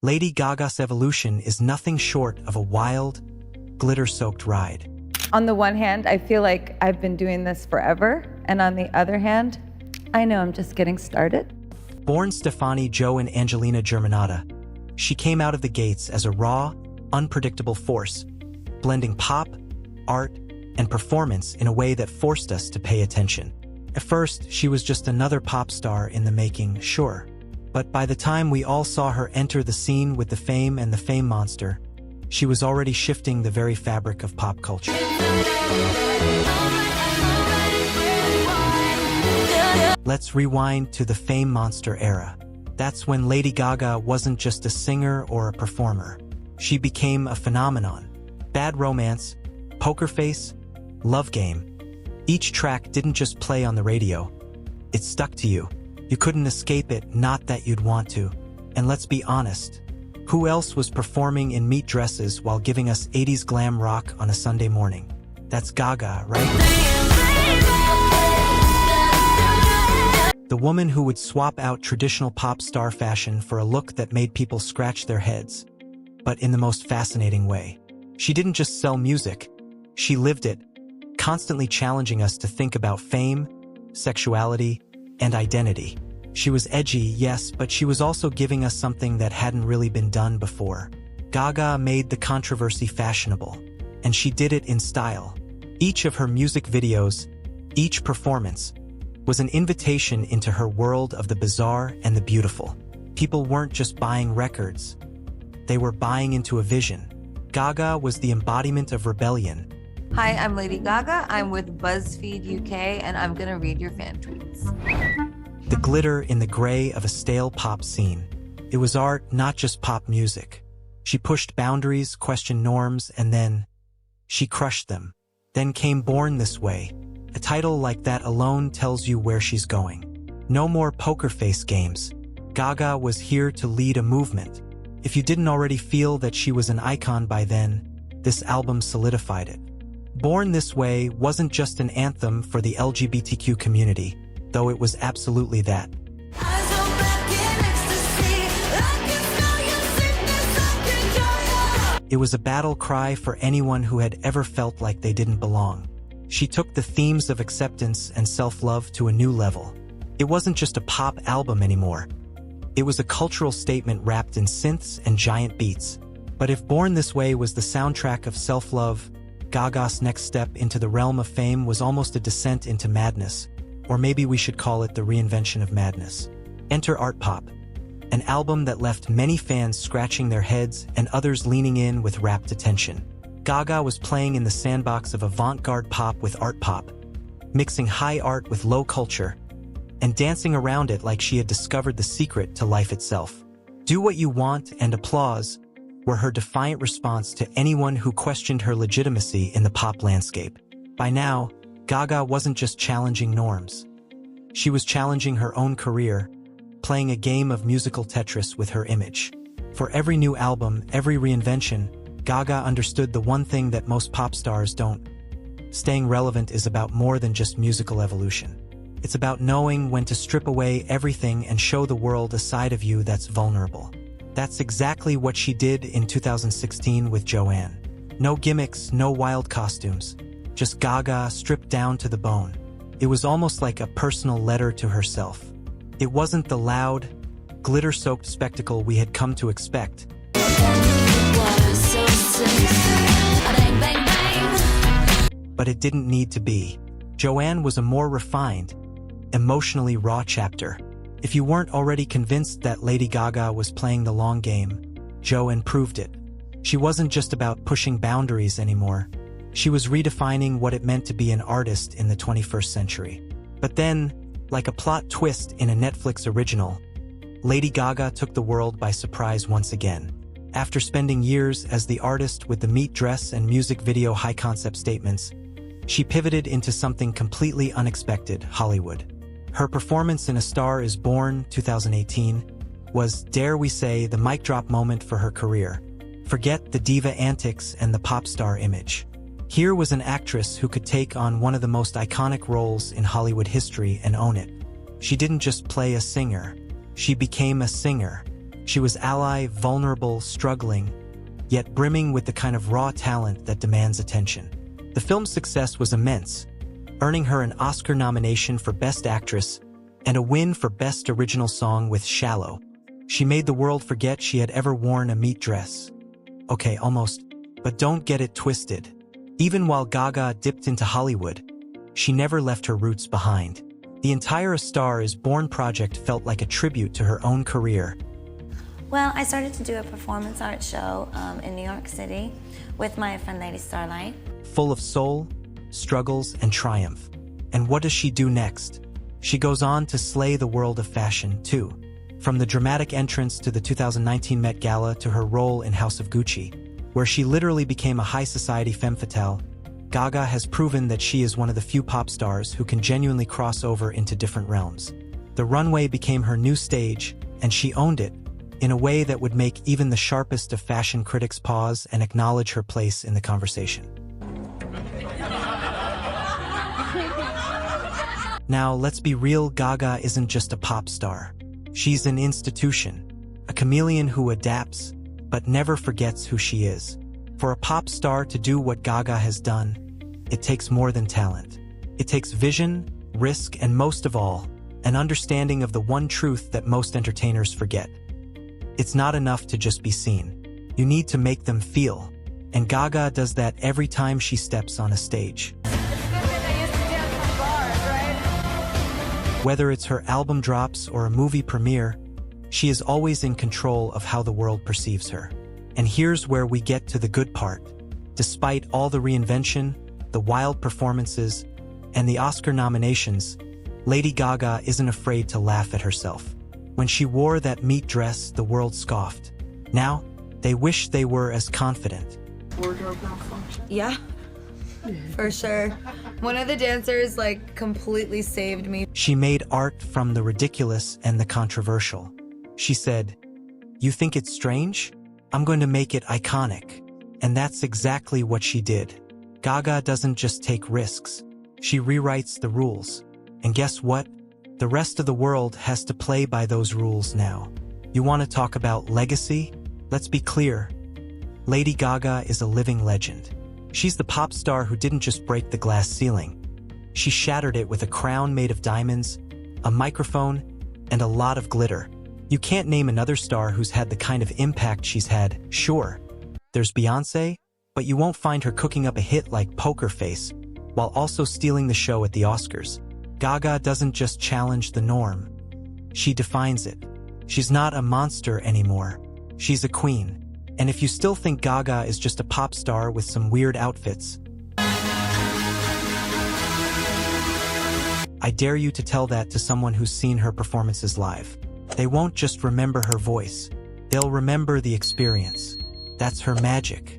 Lady Gaga's evolution is nothing short of a wild, glitter-soaked ride. On the one hand, I feel like I've been doing this forever, and on the other hand, I know I'm just getting started. Born Stefani Joanne Angelina Germanotta, she came out of the gates as a raw, unpredictable force, blending pop, art, and performance in a way that forced us to pay attention. At first, she was just another pop star in the making, sure. But by the time we all saw her enter the scene with the fame and the fame monster, she was already shifting the very fabric of pop culture. Let's rewind to the fame monster era. That's when Lady Gaga wasn't just a singer or a performer. She became a phenomenon. Bad Romance, Poker Face, Love Game. Each track didn't just play on the radio. It stuck to you. You couldn't escape it, not that you'd want to. And let's be honest, who else was performing in meat dresses while giving us 80s glam rock on a Sunday morning? That's Gaga, right? The woman who would swap out traditional pop star fashion for a look that made people scratch their heads, but in the most fascinating way. She didn't just sell music, she lived it, constantly challenging us to think about fame, sexuality, and identity. She was edgy, yes, but she was also giving us something that hadn't really been done before. Gaga made the controversy fashionable, and she did it in style. Each of her music videos, each performance, was an invitation into her world of the bizarre and the beautiful. People weren't just buying records, they were buying into a vision. Gaga was the embodiment of rebellion. Hi, I'm Lady Gaga. I'm with BuzzFeed UK, and I'm gonna read your fan tweets. The glitter in the gray of a stale pop scene. It was art, not just pop music. She pushed boundaries, questioned norms, and then she crushed them. Then came Born This Way. A title like that alone tells you where she's going. No more poker face games. Gaga was here to lead a movement. If you didn't already feel that she was an icon by then, this album solidified it. Born This Way wasn't just an anthem for the LGBTQ community, though it was absolutely that. It was a battle cry for anyone who had ever felt like they didn't belong. She took the themes of acceptance and self-love to a new level. It wasn't just a pop album anymore. It was a cultural statement wrapped in synths and giant beats. But if Born This Way was the soundtrack of self-love, Gaga's next step into the realm of fame was almost a descent into madness, or maybe we should call it the reinvention of madness. Enter Art Pop, an album that left many fans scratching their heads and others leaning in with rapt attention. Gaga was playing in the sandbox of avant-garde pop with art pop, mixing high art with low culture, and dancing around it like she had discovered the secret to life itself. Do What You Want and Applause were her defiant response to anyone who questioned her legitimacy in the pop landscape. By now, Gaga wasn't just challenging norms. She was challenging her own career, playing a game of musical Tetris with her image. For every new album, every reinvention, Gaga understood the one thing that most pop stars don't. Staying relevant is about more than just musical evolution. It's about knowing when to strip away everything and show the world a side of you that's vulnerable. That's exactly what she did in 2016 with Joanne. No gimmicks, no wild costumes. Just Gaga stripped down to the bone. It was almost like a personal letter to herself. It wasn't the loud, glitter-soaked spectacle we had come to expect. But it didn't need to be. Joanne was a more refined, emotionally raw chapter. If you weren't already convinced that Lady Gaga was playing the long game, Joanne proved it. She wasn't just about pushing boundaries anymore. She was redefining what it meant to be an artist in the 21st century. But then, like a plot twist in a Netflix original, Lady Gaga took the world by surprise once again. After spending years as the artist with the meat dress and music video high-concept statements, she pivoted into something completely unexpected: Hollywood. Her performance in A Star Is Born 2018 was, dare we say, the mic drop moment for her career. Forget the diva antics and the pop star image. Here was an actress who could take on one of the most iconic roles in Hollywood history and own it. She didn't just play a singer. She became a singer. She was ally, vulnerable, struggling, yet brimming with the kind of raw talent that demands attention. The film's success was immense, earning her an Oscar nomination for Best Actress and a win for Best Original Song with Shallow. She made the world forget she had ever worn a meat dress. Okay, almost, but don't get it twisted. Even while Gaga dipped into Hollywood, she never left her roots behind. The entire A Star Is Born project felt like a tribute to her own career. Well, I started to do a performance art show in New York City with my friend Lady Starlight. Full of soul, struggles, and triumph. And what does she do next? She goes on to slay the world of fashion, too. From the dramatic entrance to the 2019 Met Gala to her role in House of Gucci, where she literally became a high society femme fatale, Gaga has proven that she is one of the few pop stars who can genuinely cross over into different realms. The runway became her new stage, and she owned it in a way that would make even the sharpest of fashion critics pause and acknowledge her place in the conversation. Now, let's be real, Gaga isn't just a pop star. She's an institution, a chameleon who adapts, but never forgets who she is. For a pop star to do what Gaga has done, it takes more than talent. It takes vision, risk, and most of all, an understanding of the one truth that most entertainers forget. It's not enough to just be seen. You need to make them feel. And Gaga does that every time she steps on a stage. Whether it's her album drops or a movie premiere, she is always in control of how the world perceives her. And here's where we get to the good part. Despite all the reinvention, the wild performances, and the Oscar nominations, Lady Gaga isn't afraid to laugh at herself. When she wore that meat dress, the world scoffed. Now, they wish they were as confident. Wardrobe malfunction? Yeah, for sure. One of the dancers, completely saved me. She made art from the ridiculous and the controversial. She said, "You think it's strange? I'm going to make it iconic." And that's exactly what she did. Gaga doesn't just take risks. She rewrites the rules. And guess what? The rest of the world has to play by those rules now. You want to talk about legacy? Let's be clear. Lady Gaga is a living legend. She's the pop star who didn't just break the glass ceiling. She shattered it with a crown made of diamonds, a microphone, and a lot of glitter. You can't name another star who's had the kind of impact she's had. Sure, there's Beyoncé, but you won't find her cooking up a hit like Poker Face, while also stealing the show at the Oscars. Gaga doesn't just challenge the norm. She defines it. She's not a monster anymore. She's a queen. And if you still think Gaga is just a pop star with some weird outfits, I dare you to tell that to someone who's seen her performances live. They won't just remember her voice. They'll remember the experience. That's her magic.